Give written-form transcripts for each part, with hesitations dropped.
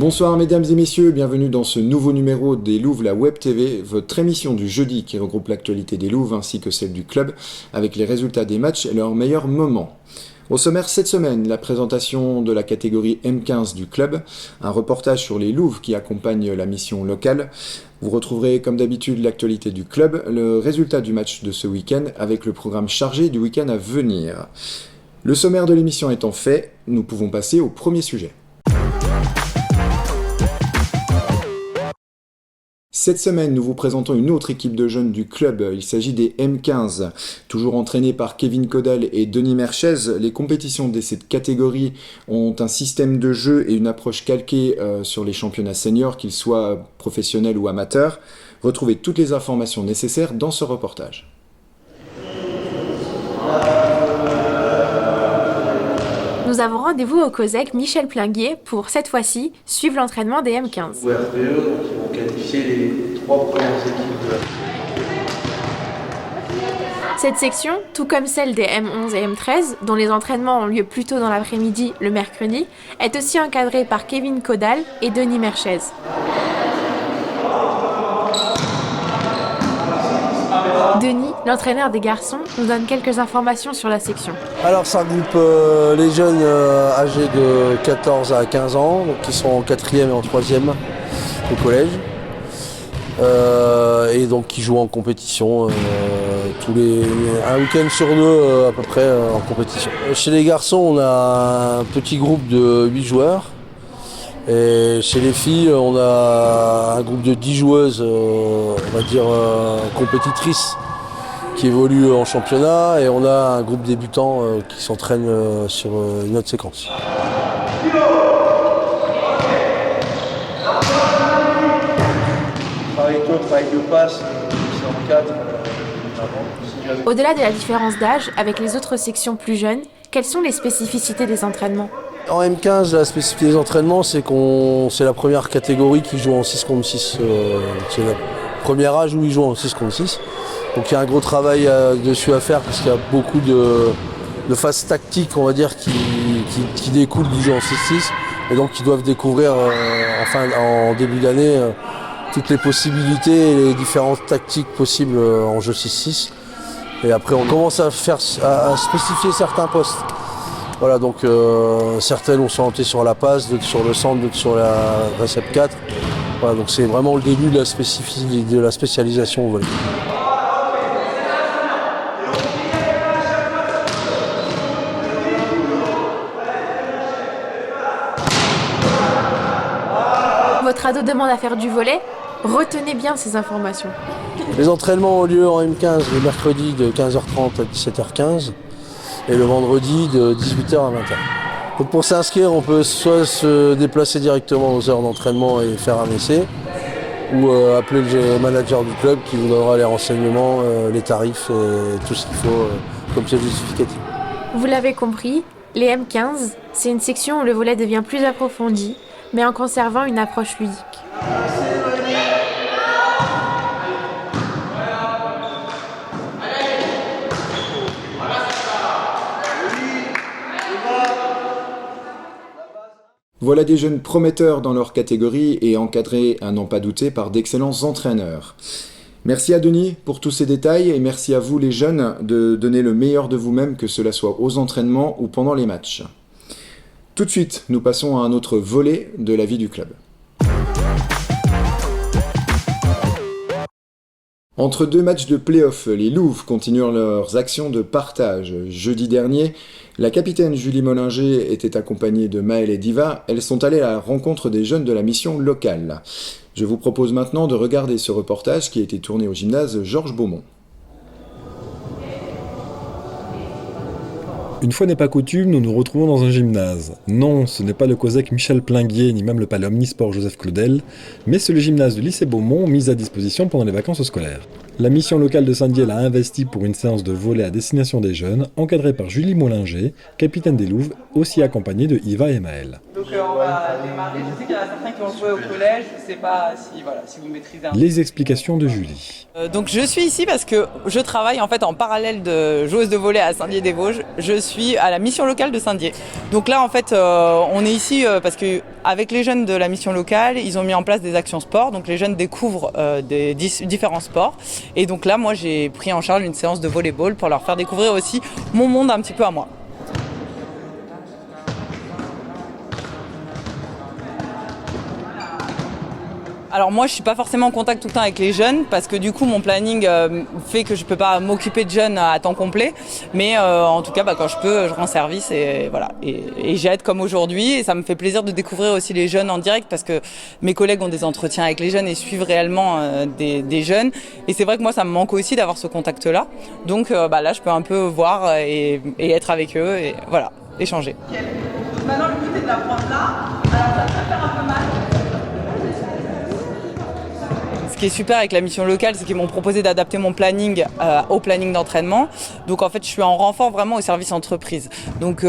Bonsoir mesdames et messieurs, bienvenue dans ce nouveau numéro des Louves, la Web TV, votre émission du jeudi qui regroupe l'actualité des Louves ainsi que celle du club, avec les résultats des matchs et leurs meilleurs moments. Au sommaire cette semaine, la présentation de la catégorie M15 du club, un reportage sur les Louves qui accompagnent la mission locale. Vous retrouverez comme d'habitude l'actualité du club, le résultat du match de ce week-end avec le programme chargé du week-end à venir. Le sommaire de l'émission étant fait, nous pouvons passer au premier sujet. Cette semaine, nous vous présentons une autre équipe de jeunes du club. Il s'agit des M15. Toujours entraînés par Kevin Caudal et Denis Merchez, les compétitions de cette catégorie ont un système de jeu et une approche calquée sur les championnats seniors, qu'ils soient professionnels ou amateurs. Retrouvez toutes les informations nécessaires dans ce reportage. Nous avons rendez-vous au COSEC Michel Plinguier pour, cette fois-ci, suivre l'entraînement des M15. Ou RPE, donc ils vont qualifier les 3 premières équipes de la... Cette section, tout comme celle des M11 et M13, dont les entraînements ont lieu plus tôt dans l'après-midi, le mercredi, est aussi encadrée par Kevin Caudal et Denis Merchez. Denis, l'entraîneur des garçons, nous donne quelques informations sur la section. Alors ça regroupe les jeunes âgés de 14 à 15 ans, donc qui sont en 4e et en 3e au collège. Et donc qui jouent en compétition un week-end sur deux à peu près en compétition. Chez les garçons, on a un petit groupe de 8 joueurs. Et chez les filles, on a un groupe de 10 joueuses, on va dire compétitrices, qui évoluent en championnat, et on a un groupe débutant qui s'entraîne sur une autre séquence. Travail de passe, c'est en 4. Au-delà de la différence d'âge avec les autres sections plus jeunes, quelles sont les spécificités des entraînements ? En M15, la spécificité des entraînements, c'est la première catégorie qui joue en 6 contre 6. C'est le premier âge où ils jouent en 6 contre 6. Donc il y a un gros travail dessus à faire parce qu'il y a beaucoup de phases tactiques, on va dire, qui découlent du jeu en 6-6. Et donc ils doivent découvrir en début d'année toutes les possibilités et les différentes tactiques possibles en jeu 6-6. Et après on commence à spécifier certains postes. Voilà, donc certaines ont s'orienté sur la passe, d'autres sur le centre, d'autres sur la récep 4. Voilà, donc c'est vraiment le début de la spécialisation au volley. Votre ado demande à faire du volley ? Retenez bien ces informations. Les entraînements ont lieu en M15 le mercredi de 15h30 à 17h15 et le vendredi de 18h à 20h. Donc pour s'inscrire, on peut soit se déplacer directement aux heures d'entraînement et faire un essai, ou appeler le manager du club qui vous donnera les renseignements, les tarifs et tout ce qu'il faut comme pièce justificative. Vous l'avez compris, les M15, c'est une section où le volley devient plus approfondi, mais en conservant une approche ludique. Voilà des jeunes prometteurs dans leur catégorie et encadrés, à n'en pas douter, par d'excellents entraîneurs. Merci à Denis pour tous ces détails et merci à vous les jeunes de donner le meilleur de vous-même, que cela soit aux entraînements ou pendant les matchs. Tout de suite, nous passons à un autre volet de la vie du club. Entre deux matchs de play-off, les Louves continuent leurs actions de partage. Jeudi dernier, la capitaine Julie Mollinger était accompagnée de Maëlle et Diva. Elles sont allées à la rencontre des jeunes de la mission locale. Je vous propose maintenant de regarder ce reportage qui a été tourné au gymnase Georges Beaumont. Une fois n'est pas coutume, nous nous retrouvons dans un gymnase. Non, ce n'est pas le COSEC Michel Plinguier, ni même le palais Omnisport Joseph Claudel, mais c'est le gymnase du lycée Beaumont mis à disposition pendant les vacances scolaires. La mission locale de Saint-Dié a investi pour une séance de volley à destination des jeunes, encadrée par Julie Mollinger, capitaine des Louves, aussi accompagnée de Yva et Maëlle. Donc on va démarrer. Je sais qu'il y en a certains qui ont joué au collège. Je ne sais pas si vous maîtrisez un peu. Les explications de Julie. Donc je suis ici parce que je travaille en fait en parallèle de joueuse de volley à Saint-Dié-des-Vosges. Je suis à la mission locale de Saint-Dié. Donc là en fait on est ici parce que avec les jeunes de la mission locale, ils ont mis en place des actions sport. Donc les jeunes découvrent des différents sports. Et donc là moi j'ai pris en charge une séance de volleyball pour leur faire découvrir aussi mon monde un petit peu à moi. Alors moi je suis pas forcément en contact tout le temps avec les jeunes parce que du coup mon planning fait que je peux pas m'occuper de jeunes à temps complet, mais en tout cas quand je peux je rends service et voilà et j'aide comme aujourd'hui et ça me fait plaisir de découvrir aussi les jeunes en direct parce que mes collègues ont des entretiens avec les jeunes et suivent réellement des jeunes et c'est vrai que moi ça me manque aussi d'avoir ce contact là, donc là je peux un peu voir et être avec eux et voilà échanger. Donc maintenant le but est de la prendre là, alors ça peut faire un peu mal. Ce qui est super avec la mission locale, c'est qu'ils m'ont proposé d'adapter mon planning au planning d'entraînement. Donc en fait, je suis en renfort vraiment au service entreprise. Donc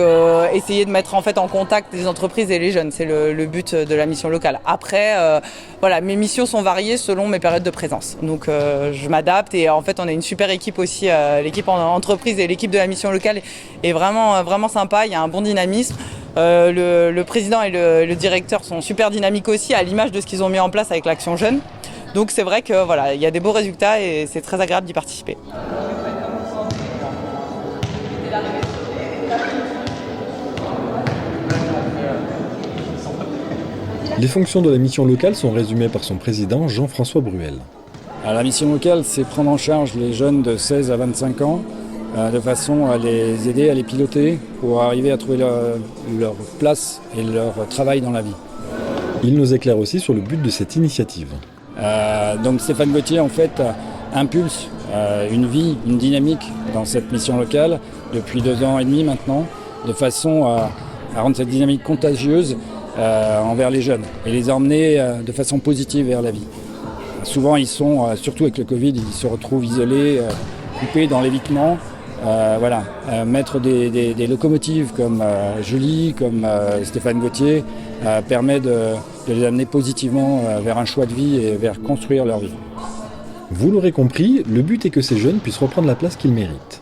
essayer de mettre en fait en contact les entreprises et les jeunes, c'est le but de la mission locale. Après, mes missions sont variées selon mes périodes de présence. Donc je m'adapte et en fait, on a une super équipe aussi, l'équipe en entreprise et l'équipe de la mission locale est vraiment sympa. Il y a un bon dynamisme. Le président et le directeur sont super dynamiques aussi, à l'image de ce qu'ils ont mis en place avec l'Action Jeune. Donc c'est vrai que il y a des beaux résultats et c'est très agréable d'y participer. Les fonctions de la mission locale sont résumées par son président Jean-François Bruel. La mission locale, c'est prendre en charge les jeunes de 16 à 25 ans de façon à les aider, à les piloter pour arriver à trouver leur place et leur travail dans la vie. Il nous éclaire aussi sur le but de cette initiative. Donc Stéphane Gauthier en fait impulse une vie, une dynamique dans cette mission locale depuis 2 ans et demi maintenant, de façon à rendre cette dynamique contagieuse envers les jeunes et les emmener de façon positive vers la vie. Souvent ils sont, surtout avec le Covid, ils se retrouvent isolés, coupés dans l'évitement. Mettre des locomotives comme Julie, comme Stéphane Gauthier permet de les amener positivement vers un choix de vie et vers construire leur vie. Vous l'aurez compris, le but est que ces jeunes puissent reprendre la place qu'ils méritent.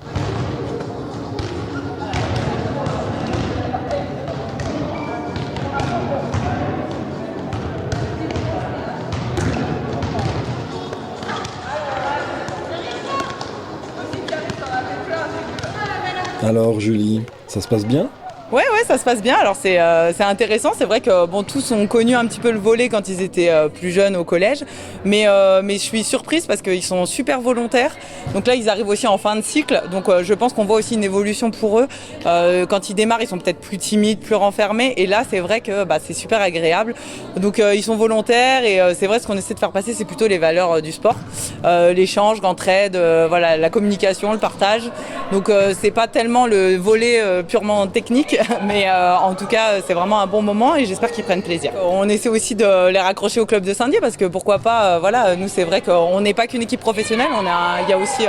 Alors Julie, ça se passe bien ? Ouais, ça se passe bien. Alors c'est intéressant. C'est vrai que tous ont connu un petit peu le volley quand ils étaient plus jeunes au collège, mais je suis surprise parce qu'ils sont super volontaires. Donc là, ils arrivent aussi en fin de cycle. Donc je pense qu'on voit aussi une évolution pour eux. Quand ils démarrent, ils sont peut-être plus timides, plus renfermés. Et là, c'est vrai que c'est super agréable. Donc ils sont volontaires et c'est vrai ce qu'on essaie de faire passer, c'est plutôt les valeurs du sport, l'échange, l'entraide, la communication, le partage. Donc c'est pas tellement le volley purement technique. Mais en tout cas, c'est vraiment un bon moment et j'espère qu'ils prennent plaisir. On essaie aussi de les raccrocher au club de Saint-Dié parce que pourquoi pas, nous c'est vrai qu'on n'est pas qu'une équipe professionnelle, il y a aussi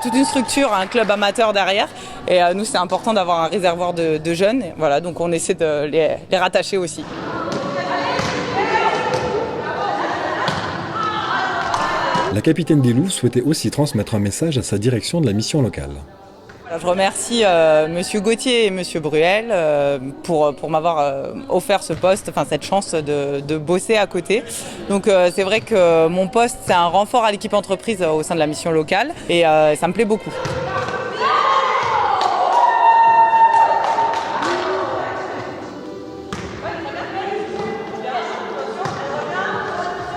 toute une structure, un club amateur derrière et nous c'est important d'avoir un réservoir de jeunes. Et, donc on essaie de les rattacher aussi. La capitaine des Louves souhaitait aussi transmettre un message à sa direction de la mission locale. Je remercie Monsieur Gauthier et Monsieur Bruel pour m'avoir offert ce poste, cette chance de bosser à côté. Donc c'est vrai que mon poste c'est un renfort à l'équipe entreprise au sein de la mission locale et ça me plaît beaucoup.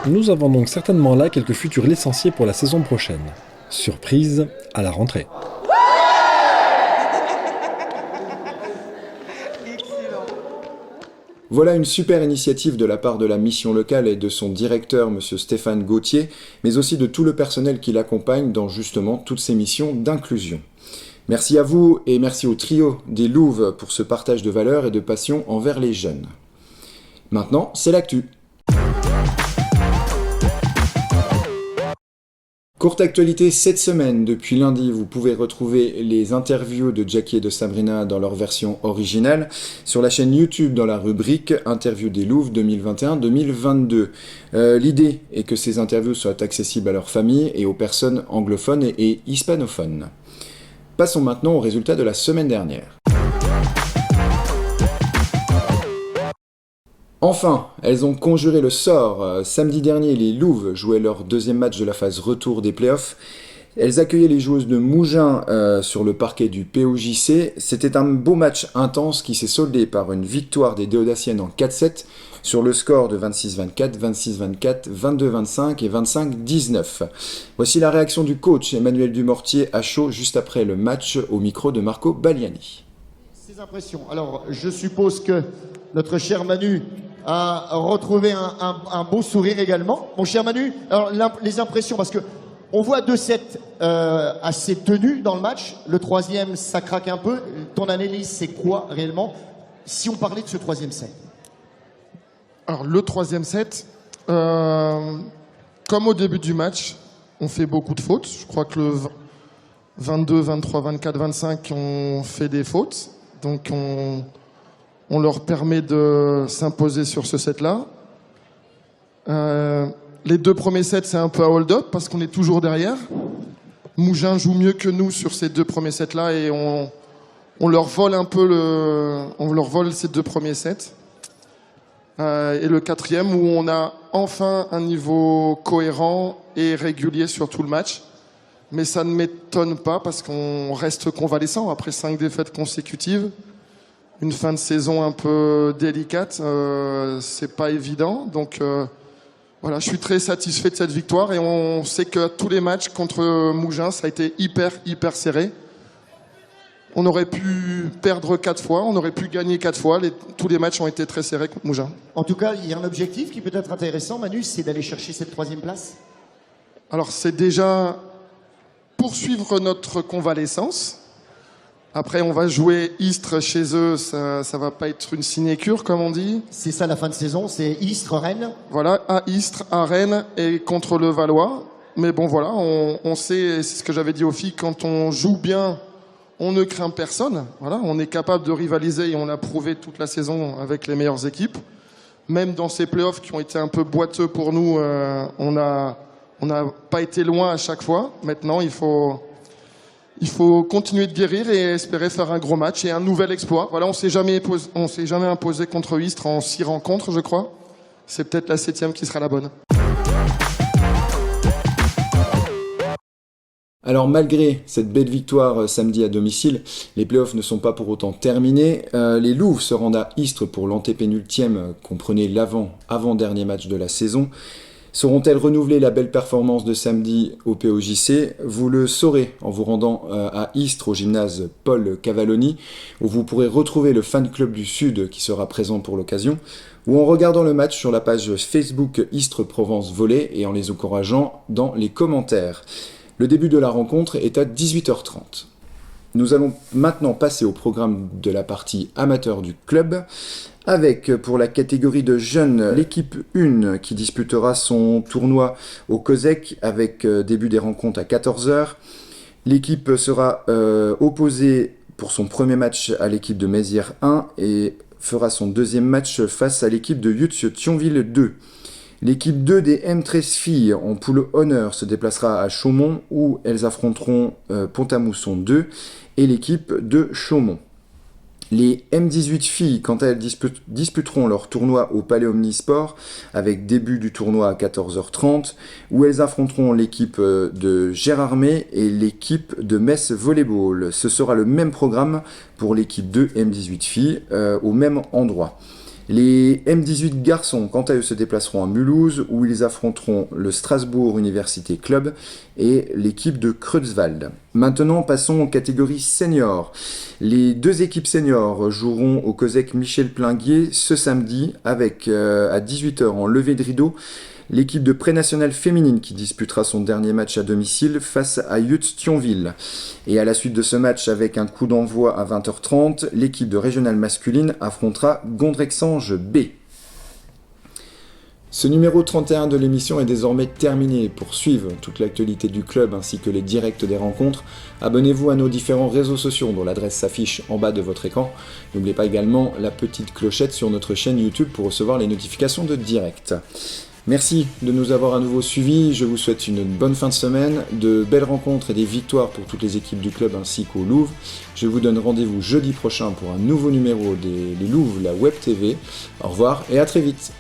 Nous avons donc certainement là quelques futurs licenciés pour la saison prochaine. Surprise à la rentrée. Voilà une super initiative de la part de la mission locale et de son directeur, M. Stéphane Gauthier, mais aussi de tout le personnel qui l'accompagne dans justement toutes ces missions d'inclusion. Merci à vous et merci au trio des Louves pour ce partage de valeurs et de passion envers les jeunes. Maintenant, c'est l'actu. Courte actualité cette semaine, depuis lundi, vous pouvez retrouver les interviews de Jackie et de Sabrina dans leur version originale sur la chaîne YouTube dans la rubrique Interview des Louves 2021-2022. L'idée est que ces interviews soient accessibles à leur famille et aux personnes anglophones et hispanophones. Passons maintenant aux résultats de la semaine dernière. Enfin, elles ont conjuré le sort. Samedi dernier, les Louves jouaient leur deuxième match de la phase retour des playoffs. Elles accueillaient les joueuses de Mougins sur le parquet du POJC. C'était un beau match intense qui s'est soldé par une victoire des Déodaciennes en 4-7 sur le score de 26-24, 26-24, 22-25 et 25-19. Voici la réaction du coach Emmanuel Dumortier à chaud juste après le match au micro de Marco Bagliani. Ces impressions. Alors, je suppose que notre cher Manu a retrouvé un beau sourire également. Mon cher Manu, alors les impressions, parce que on voit 2-7 assez tenus dans le match. Le troisième, ça craque un peu. Ton analyse, c'est quoi réellement, si on parlait de ce troisième set? Alors le troisième set, comme au début du match, on fait beaucoup de fautes. Je crois que le 22, 23, 24, 25, on fait des fautes. Donc on leur permet de s'imposer sur ce set-là. Les deux premiers sets, c'est un peu à hold-up parce qu'on est toujours derrière. Mougins joue mieux que nous sur ces deux premiers sets-là et on leur vole un peu on leur vole ces deux premiers sets. Et le quatrième où on a enfin un niveau cohérent et régulier sur tout le match. Mais ça ne m'étonne pas parce qu'on reste convalescent après 5 défaites consécutives. Une fin de saison un peu délicate, c'est pas évident. Donc voilà, je suis très satisfait de cette victoire et on sait que tous les matchs contre Mougins, ça a été hyper serré. On aurait pu perdre 4 fois, on aurait pu gagner 4 fois. Tous les matchs ont été très serrés contre Mougins. En tout cas, il y a un objectif qui peut être intéressant, Manu, c'est d'aller chercher cette troisième place. Alors c'est déjà poursuivre notre convalescence. Après, on va jouer Istres chez eux, ça va pas être une sinécure, comme on dit. C'est ça la fin de saison, c'est Istres-Rennes. Voilà, à Istres, à Rennes et contre le Valois. Mais bon, voilà, on sait, c'est ce que j'avais dit aux filles, quand on joue bien, on ne craint personne. Voilà, on est capable de rivaliser et on l'a prouvé toute la saison avec les meilleures équipes. Même dans ces playoffs qui ont été un peu boiteux pour nous, on n'a pas été loin à chaque fois. Maintenant, il faut continuer de guérir et espérer faire un gros match et un nouvel exploit. Voilà, on s'est jamais imposé contre Istres en 6 rencontres, je crois. C'est peut-être la 7e qui sera la bonne. Alors malgré cette belle victoire samedi à domicile, les playoffs ne sont pas pour autant terminés. Les Louves se rendent à Istres pour l'antépénultième, comprenez l'avant-dernier match de la saison. Sauront-elles renouveler la belle performance de samedi au POJC? Vous le saurez en vous rendant à Istres au gymnase Paul Cavalloni, où vous pourrez retrouver le fan club du Sud qui sera présent pour l'occasion, ou en regardant le match sur la page Facebook Istres Provence Volley et en les encourageant dans les commentaires. Le début de la rencontre est à 18h30. Nous allons maintenant passer au programme de la partie amateur du club, avec pour la catégorie de jeunes l'équipe 1 qui disputera son tournoi au COSEC avec début des rencontres à 14h. L'équipe sera opposée pour son premier match à l'équipe de Mézières 1 et fera son deuxième match face à l'équipe de Yutz-Thionville 2. L'équipe 2 des M13 filles en poule honneur se déplacera à Chaumont où elles affronteront Pont-à-Mousson 2 et l'équipe de Chaumont. Les M18 filles, quant à elles, disputeront leur tournoi au Palais Omnisport avec début du tournoi à 14h30 où elles affronteront l'équipe de Gérardmer et l'équipe de Metz Volleyball. Ce sera le même programme pour l'équipe 2 M18 filles au même endroit. Les M18 garçons, quant à eux, se déplaceront à Mulhouse où ils affronteront le Strasbourg Université Club et l'équipe de Creutzwald. Maintenant, passons aux catégories seniors. Les 2 équipes seniors joueront au COSEC Michel Plinguier ce samedi avec à 18h en levée de rideau l'équipe de pré-nationale féminine qui disputera son dernier match à domicile face à Yutz-Thionville. Et à la suite de ce match, avec un coup d'envoi à 20h30, l'équipe de régionale masculine affrontera Gondrexange B. Ce numéro 31 de l'émission est désormais terminé. Pour suivre toute l'actualité du club ainsi que les directs des rencontres, abonnez-vous à nos différents réseaux sociaux dont l'adresse s'affiche en bas de votre écran. N'oubliez pas également la petite clochette sur notre chaîne YouTube pour recevoir les notifications de direct. Merci de nous avoir à nouveau suivis, je vous souhaite une bonne fin de semaine, de belles rencontres et des victoires pour toutes les équipes du club ainsi qu'au Louvre. Je vous donne rendez-vous jeudi prochain pour un nouveau numéro des Louvres, la Web TV. Au revoir et à très vite.